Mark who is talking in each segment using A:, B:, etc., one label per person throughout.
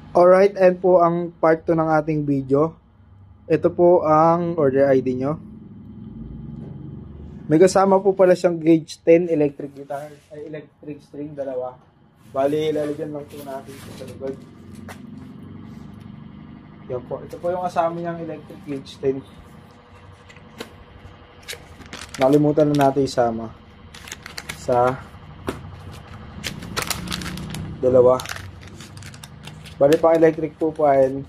A: Alright, and po ang part 2 ng ating video. Ito po ang order ID nyo. May kasama po pala siyang gauge 10 electric guitar, ay electric string, dalawa. Bali, lalagyan lang po natin ito sa likod. Yan po. Ito po yung kasama niyang electric gauge 10. Nakalimutan na natin isama sa dalawa. Bali, pang electric po po ay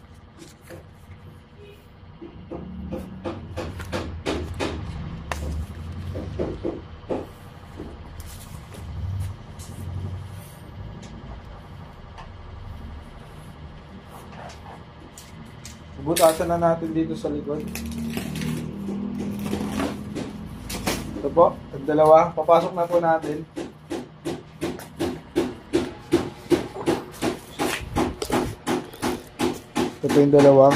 A: butasan na natin dito sa likod. Ito po, ang dalawa. Papasok na po natin. Ito po yung dalawa.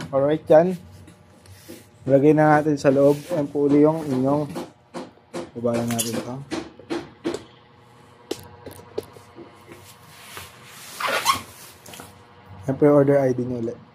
A: Alright, yan. Lagay na natin sa loob. Yan po uli yung inyong. Baba natin ito. Yan po yung order ID nyo ulit.